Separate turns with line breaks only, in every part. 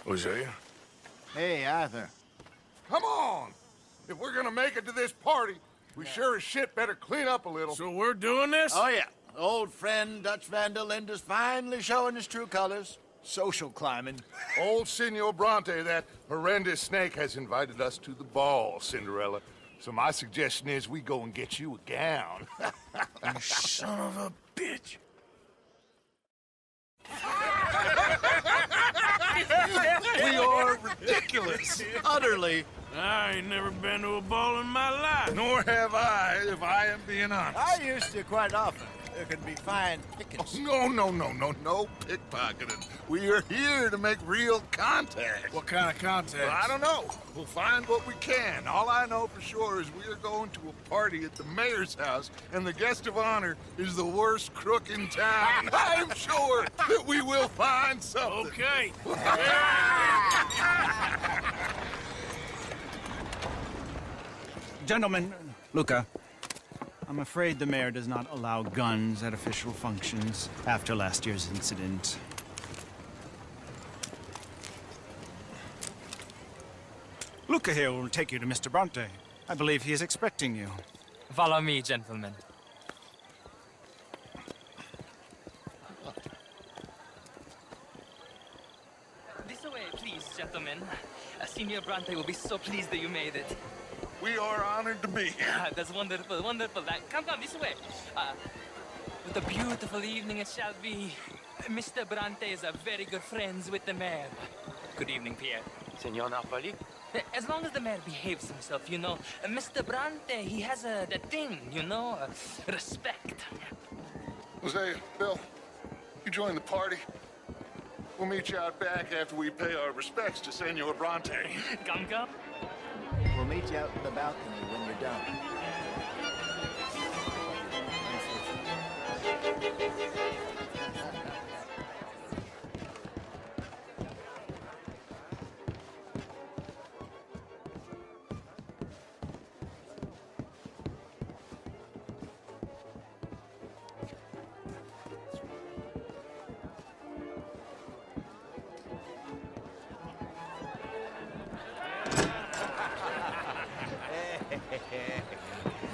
Hosea?
Hey, Arthur.
Come on! If we're gonna make it to this party, we sure as shit better clean up a little.
So we're doing this?
Oh, yeah. Old friend Dutch Van der Linde's finally showing his true colors. Social climbing.
Old Senor Bronte, that horrendous snake, has invited us to the ball, Cinderella. So my suggestion is we go and get you a gown.
You son of a bitch.
We are ridiculous.
Utterly.
I ain't never been to a ball in my life.
Nor have I, if I am being honest.
I used to quite often. There can be fine pickings.
No pickpocketing. We are here to make real contact.
What kind of contact?
Well, I don't know. We'll find what we can. All I know for sure is we are going to a party at the mayor's house, and the guest of honor is the worst crook in town. I'm sure that we will find something.
Okay.
Gentlemen, Luca, I'm afraid the mayor does not allow guns at official functions after last year's incident. Luca here will take you to Mr. Bronte. I believe he is expecting you.
Follow me, gentlemen. This way, please, gentlemen. Senior Bronte will be so pleased that you made it.
We are honored to be here.
That's wonderful, wonderful. Come, this way. What a beautiful evening it shall be. Mr. Bronte is very good friends with the mayor. Good evening, Pierre.
Senor Napoli?
As long as the mayor behaves himself, you know. Mr. Bronte, he has that thing, you know, respect.
Hosea, Bill, you join the party. We'll meet you out back after we pay our respects to Senor Bronte.
Come.
We'll meet you out in the balcony when you're done.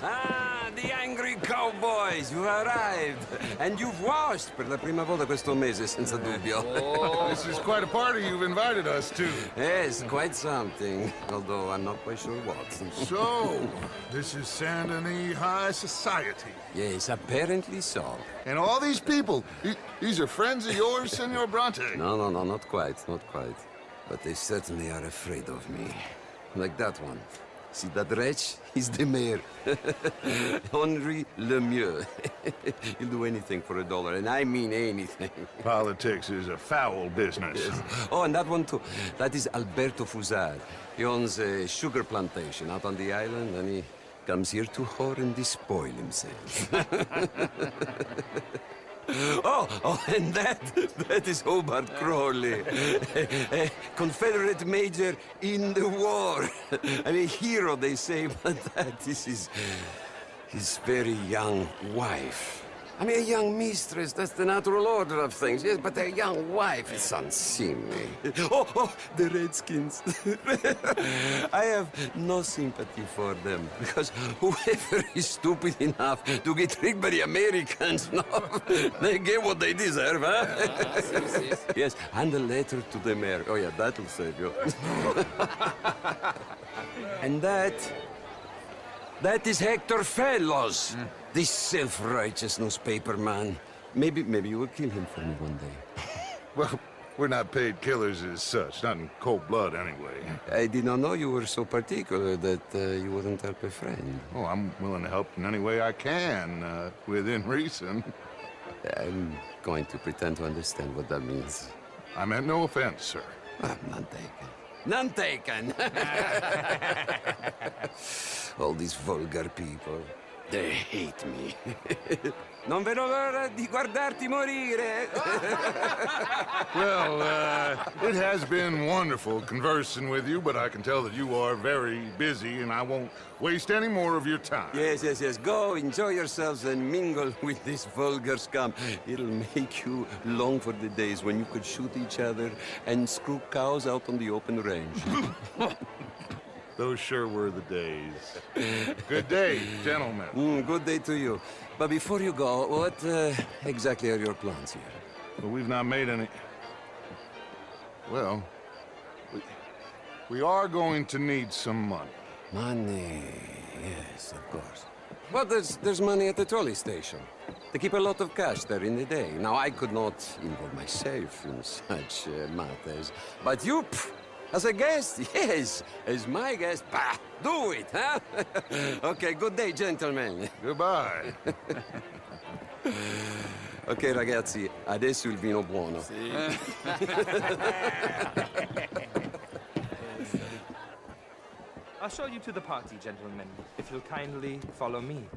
Ah, the angry cowboys, you arrived. And you've washed per la prima volta questo mese, senza dubbio.
This is quite a party you've invited us to.
Yes, quite something. Although I'm not quite sure what.
So, this is Saint Denis High Society.
Yes, apparently so.
And all these people, these are friends of yours, Senor Bronte?
No, not quite, not quite. But they certainly are afraid of me. Like that one. See that wretch? He's the mayor. Henri Lemieux. He'll do anything for $1, and I mean anything.
Politics is a foul business.
Yes. Oh, and that one too. That is Alberto Fusar. He owns a sugar plantation out on the island, and he comes here to whore and despoil himself. Oh, and that is Hobart Crawley, a Confederate major in the war. I mean, hero, they say, but that is his very young wife. I mean, a young mistress, that's the natural order of things, yes, but a young wife is unseemly. Oh, the Redskins. I have no sympathy for them, because whoever is stupid enough to get tricked by the Americans, no, they get what they deserve, huh? Yes, and a letter to the mayor. Oh, yeah, that'll save you. And that is Hector Fellows. This self-righteous newspaper man. Maybe you will kill him for me one day.
Well, we're not paid killers as such, not in cold blood anyway.
I did not know you were so particular that you wouldn't help a friend.
Oh, I'm willing to help in any way I can, within reason.
I'm going to pretend to understand what that means.
I meant no offense, sir.
None taken. None taken! All these vulgar people. They hate me. Non vedo l'ora di guardarti morire.
Well, It has been wonderful conversing with you, but I can tell that you are very busy, and I won't waste any more of your time.
Yes, yes, yes. Go, enjoy yourselves and mingle with this vulgar scum. It'll make you long for the days when you could shoot each other and screw cows out on the open range.
Those sure were the days. Good day, gentlemen.
Good day to you. But before you go, what exactly are your plans here?
Well, we've not made any... Well, we are going to need some money.
Money, yes, of course. Well, there's money at the trolley station. They keep a lot of cash there in the day. Now, I could not involve myself in such matters. But you, as a guest, yes, as my guest, bah, do it, huh? Okay, good day, gentlemen.
Goodbye.
Ok, ragazzi, adesso il vino buono.
I'll show you to the party, gentlemen, if you'll kindly follow me.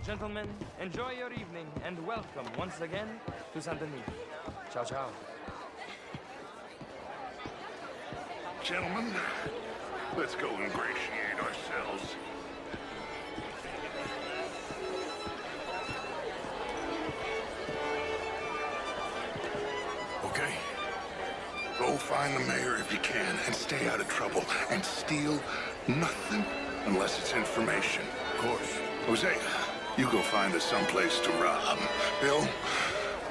Gentlemen, enjoy your evening and welcome once again to Saint Denis. Ciao, ciao.
Gentlemen, let's go ingratiate ourselves. Okay. Go find the mayor if you can and stay out of trouble and steal nothing unless it's information. Of course. Jose, you go find us someplace to rob. Bill,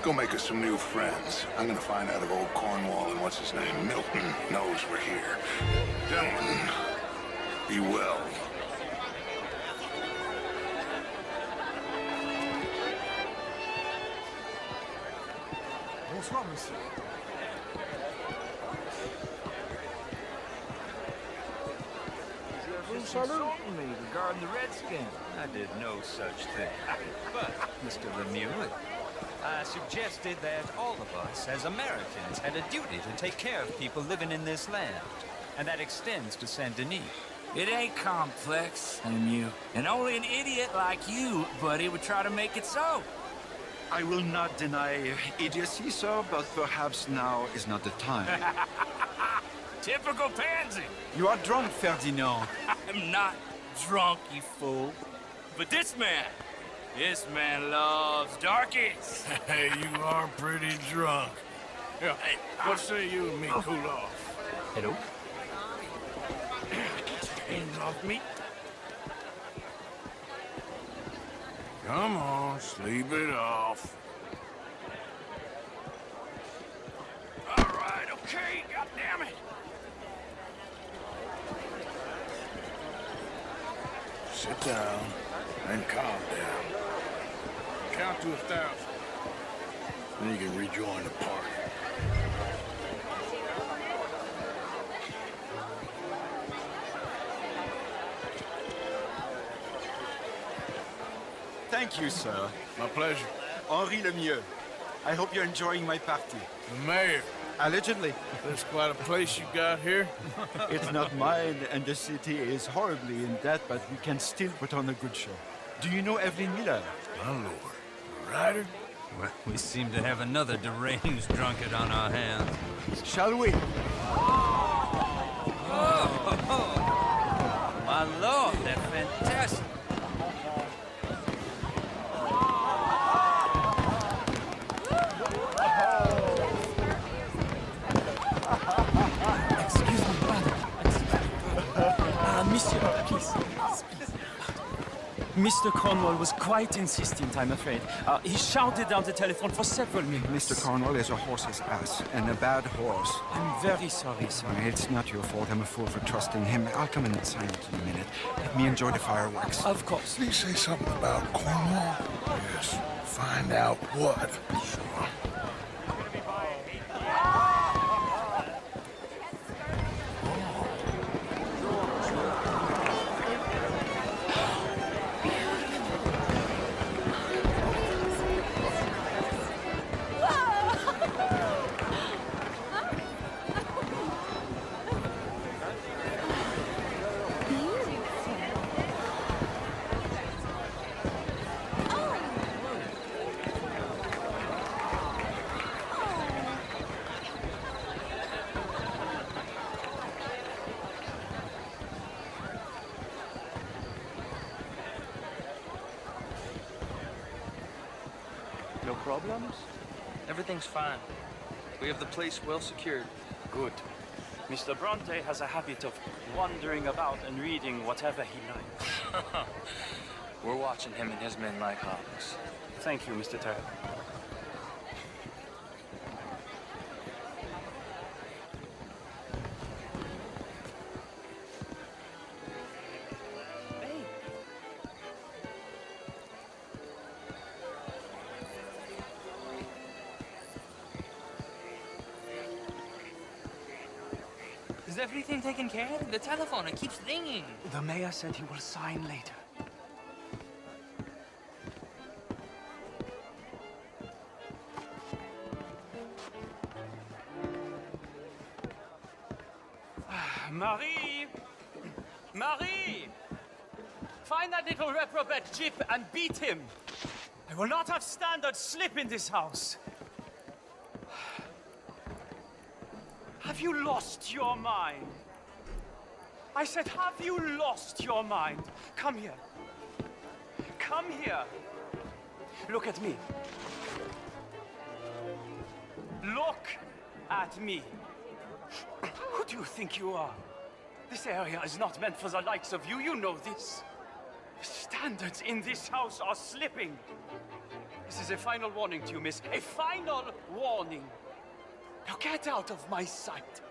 go make us some new friends. I'm gonna find out if old Cornwall and what's his name, Milton, knows we're here. Gentlemen, be well.
Bonsoir, monsieur.
Insulting me regarding the Redskin.
I did no such thing. But, Mr. Lemieux, I suggested that all of us, as Americans, had a duty to take care of people living in this land. And that extends to Saint Denis.
It ain't complex, Lemieux. And only an idiot like you, buddy, would try to make it so.
I will not deny idiocy, sir, but perhaps now is not the time.
Typical pansy.
You are drunk, Ferdinand.
I'm not drunk, you fool. But this man loves darkies.
Hey, you are pretty drunk. Yeah, hey, what say you and me cool off?
Hello?
Hands off me. Come on, sleep it off. All right, okay, goddammit. Sit down and calm down. Count to 1,000. Then you can rejoin the party.
Thank you, sir.
My pleasure.
Henri Lemieux. I hope you're enjoying my party.
The mayor.
Allegedly.
That's quite a place you got here.
It's not mine, and the city is horribly in debt, but we can still put on a good show. Do you know Evelyn Miller?
My lord. A rider?
Well, we seem to have another deranged drunkard on our hands.
Shall we?
My lord, they're fantastic.
Monsieur, please. Mr. Cornwall was quite insistent, I'm afraid. He shouted down the telephone for several minutes.
Mr. Cornwall is a horse's ass, and a bad horse.
I'm very sorry, sir.
It's not your fault. I'm a fool for trusting him. I'll come in silent in a minute. Let me enjoy the fireworks.
Of course.
Did he say something about Cornwall? Yes. Find out what. Sure.
problems?
Everything's fine. We have the place well secured.
Good. Mr. Bronte has a habit of wandering about and reading whatever he likes.
We're watching him and his men like hawks.
Thank you, Mr. Turner.
Is everything taken care of? The telephone, it keeps ringing.
The mayor said he will sign later. Marie! Marie! Find that little reprobate Chip and beat him. I will not have standard slip in this house. Have you lost your mind? I said, have you lost your mind? Come here. Come here. Look at me. Look at me. Who do you think you are? This area is not meant for the likes of you. You know this. The standards in this house are slipping. This is a final warning to you, miss. A final warning. Now get out of my sight.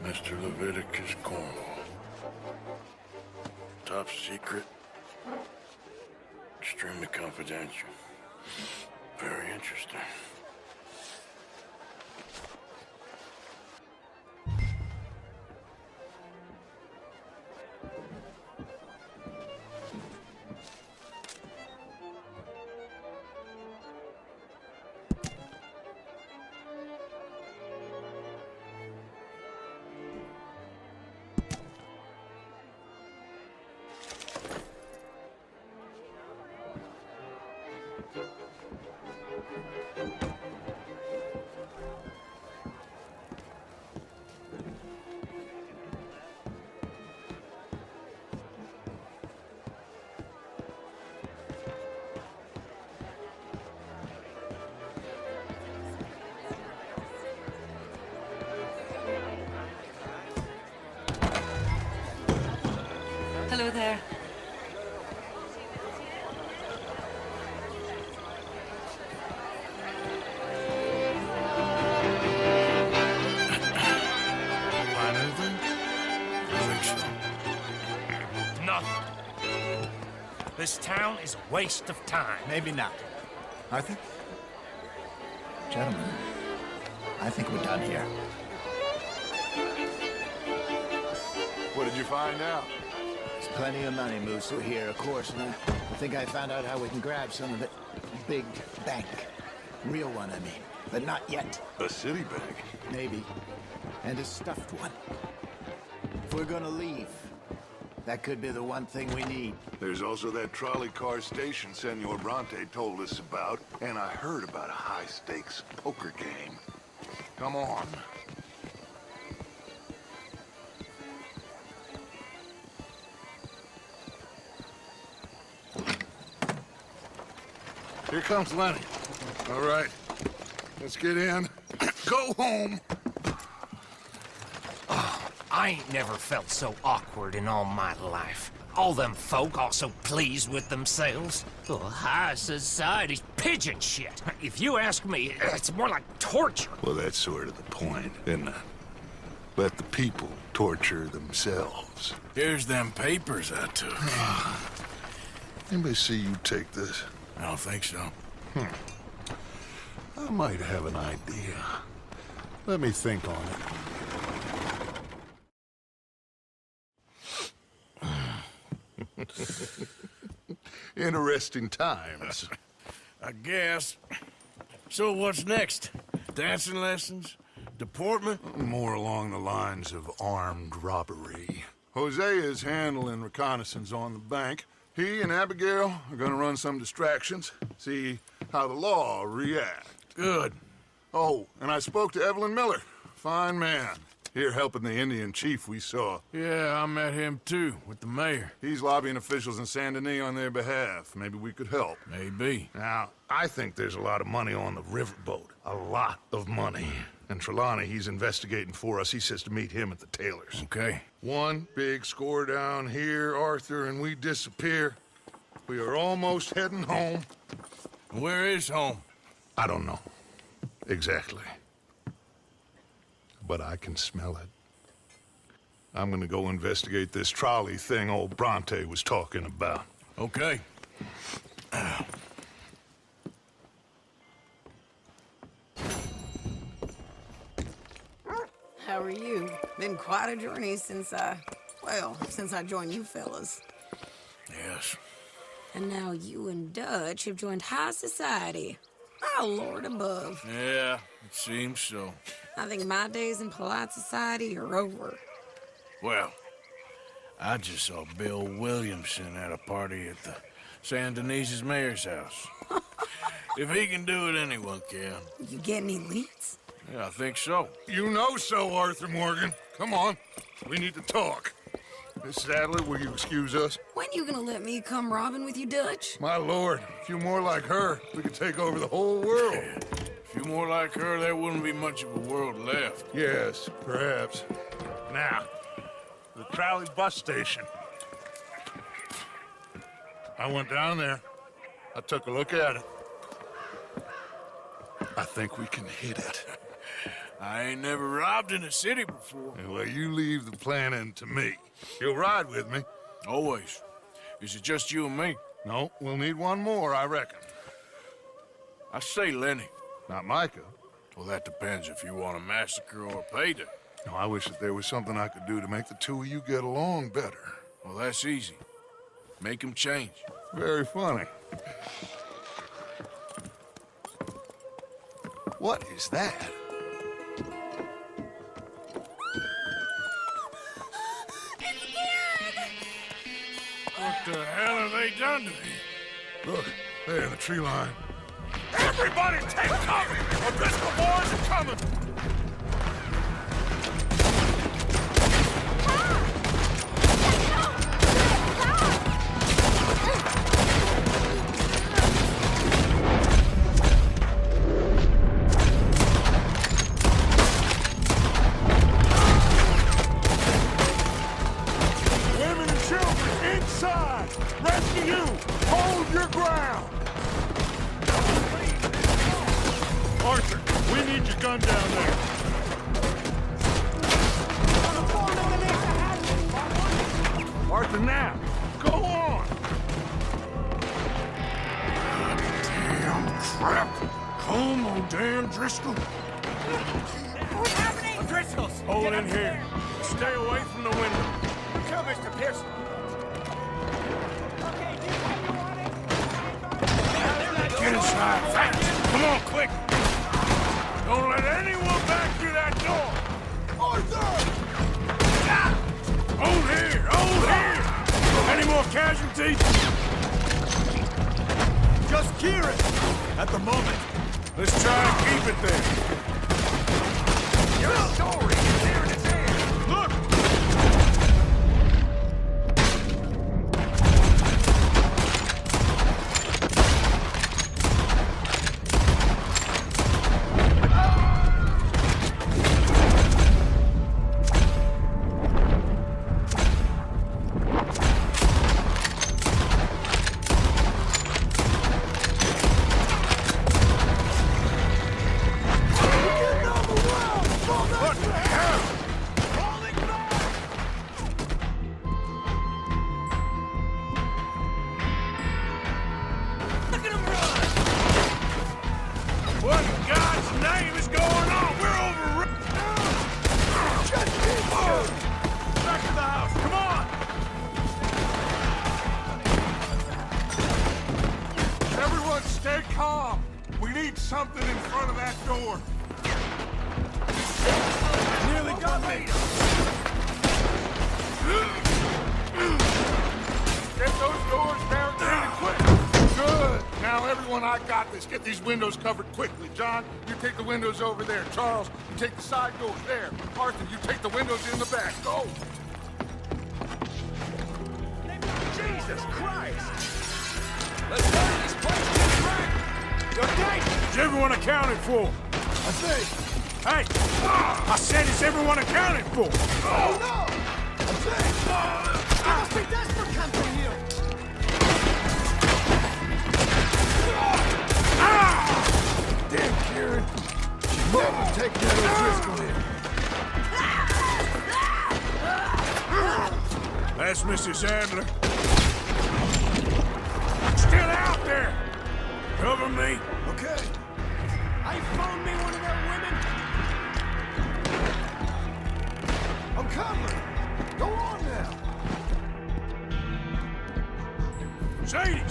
Mr. Leviticus Cornwall. Top secret. Extremely confidential. Very interesting.
Hello there.
Find anything? I think so.
Nothing. This town is a waste of time.
Maybe not. Arthur? Gentlemen, I think we're done here.
What did you find out?
There's plenty of money moves through here, of course, and I think I found out how we can grab some of it. Big bank. Real one, I mean. But not yet.
A city bank?
Maybe. And a stuffed one. If we're gonna leave, that could be the one thing we need.
There's also that trolley car station Senor Bronte told us about, and I heard about a high-stakes poker game. Come on. Here comes Lenny. All right, let's get in. Go home.
I ain't never felt so awkward in all my life. All them folk all so pleased with themselves. Oh, high society's pigeon shit. If you ask me, it's more like torture.
Well, that's sort of the point, isn't it? Let the people torture themselves.
Here's them papers I took.
Anybody see you take this?
I don't think so.
I might have an idea. Let me think on it. Interesting times.
I guess. So what's next? Dancing lessons? Deportment?
More along the lines of armed robbery. Hosea is handling reconnaissance on the bank. He and Abigail are gonna run some distractions, see how the law reacts.
Good.
Oh, and I spoke to Evelyn Miller. Fine man. Here helping the Indian chief we saw.
Yeah, I met him too, with the mayor.
He's lobbying officials in Saint Denis on their behalf. Maybe we could help.
Maybe.
Now, I think there's a lot of money on the riverboat. A lot of money. And Trelawney, he's investigating for us. He says to meet him at the Taylor's.
Okay.
One big score down here, Arthur, and we disappear. We are almost heading home.
Where is home?
I don't know. Exactly. But I can smell it. I'm gonna go investigate this trolley thing old Bronte was talking about.
Okay.
How are you? Been quite a journey since I joined you fellas.
Yes.
And now you and Dutch have joined high society. Oh, Lord above.
Yeah, it seems so.
I think my days in polite society are over.
Well, I just saw Bill Williamson at a party at the San Denis's mayor's house. If he can do it, anyone can.
You get any leads?
Yeah, I think so.
You know so, Arthur Morgan. Come on. We need to talk. Miss Sadler, will you excuse us?
When you gonna let me come robbing with you, Dutch?
My lord, a few more like her, we could take over the whole world.
A few more like her, there wouldn't be much of a world left.
Yes, perhaps. Now, the Crowley bus station. I went down there. I took a look at it. I think we can hit it.
I ain't never robbed in a city before.
Well, you leave the planning to me. You'll ride with me?
Always. Is it just you and me?
No, we'll need one more, I reckon.
I say Lenny.
Not Micah.
Well, that depends if you want a massacre or a payday.
No, I wish that there was something I could do to make the two of you get along better.
Well, that's easy. Make them change.
Very funny. What is that?
What the hell have they done to me?
Look, there in the tree line.
Everybody take cover! O'Driscoll boys are coming!
Women and children inside! Rescue you! Hold your ground! Arthur, we need your gun down there. Arthur, now! Go on!
Damn crap! Come on, damn Driscoll.
What's happening? O'Driscoll's!
Hold in here. Stay away from the window.
Kill Mr. Pearson.
Get inside, fast! Come on, quick! Don't let anyone back through that door!
Arthur!
Hold here! Hold here! Any more casualties?
Just Kieran! At the moment.
Let's try and keep it there.
Your story is there in his hand.
Look!
door.
Nearly got me!
Get those doors barricaded quick. Good. Now, everyone, I got this. Get these windows covered quickly. John, you take the windows over there. Charles, you take the side doors there. Arthur, you take the windows in the back. Go.
Jesus Christ! Let's turn this place to track! Okay! Is everyone accounted for? I think. Hey! I said, is everyone accounted for?
Oh, no! I think. You must be desperate coming here.
Damn, Karen.
She'd never take that O'Driscoll in.
That's Mrs. Adler. Still out there! Cover me.
Okay. I found me one of their women. I'm covered. Go on now.
Sadie!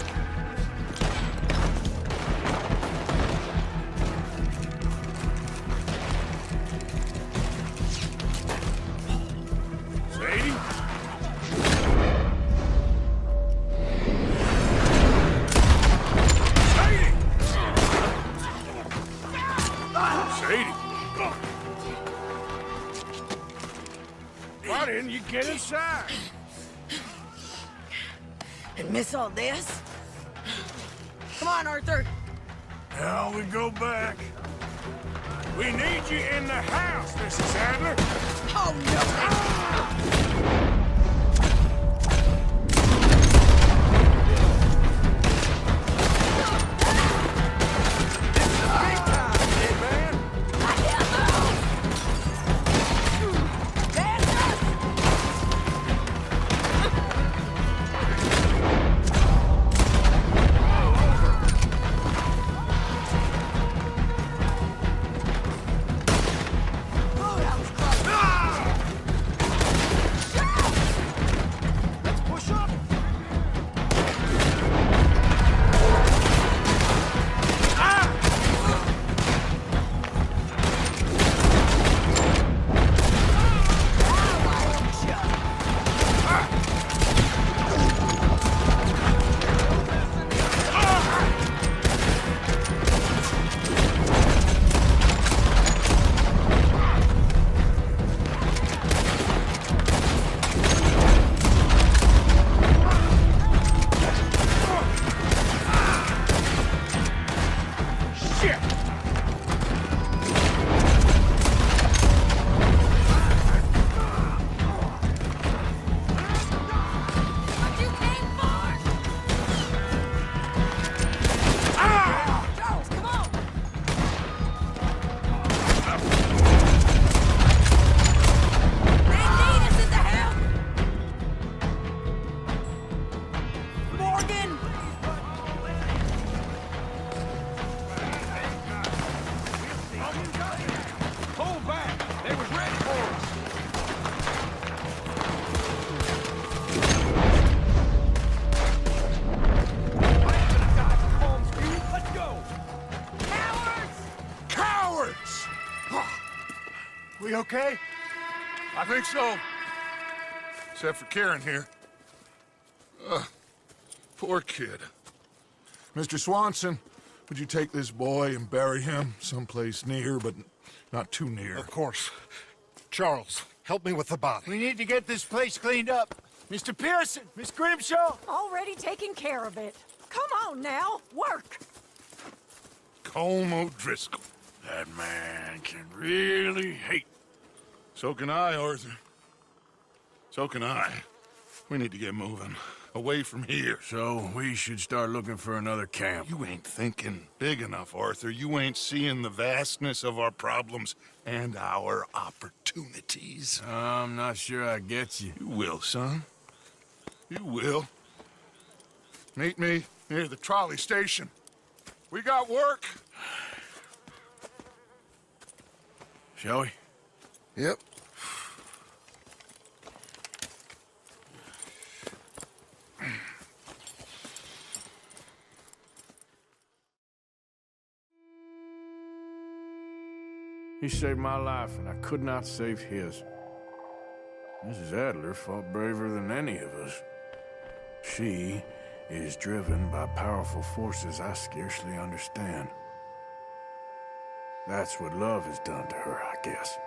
Sadie? Sadie! Why didn't you get inside?
And miss all this? Come on, Arthur.
Now we go back. We need you in the house, Mrs. Adler.
Oh, no.
We okay? I think so. Except for Karen here. Poor kid. Mr. Swanson, would you take this boy and bury him someplace near, but not too near?
Of course. Charles, help me with the body.
We need to get this place cleaned up. Mr. Pearson, Miss Grimshaw.
Already taking care of it. Come on now, work.
Colm O'Driscoll. That man can really hate. So can I, Arthur. So can I. We need to get moving. Away from here.
So we should start looking for another camp.
You ain't thinking big enough, Arthur. You ain't seeing the vastness of our problems and our opportunities.
I'm not sure I get you.
You will, son. You will. Meet me near the trolley station. We got work.
Shall we?
Yep.
He saved my life, and I could not save his. Mrs. Adler fought braver than any of us. She is driven by powerful forces I scarcely understand. That's what love has done to her, I guess.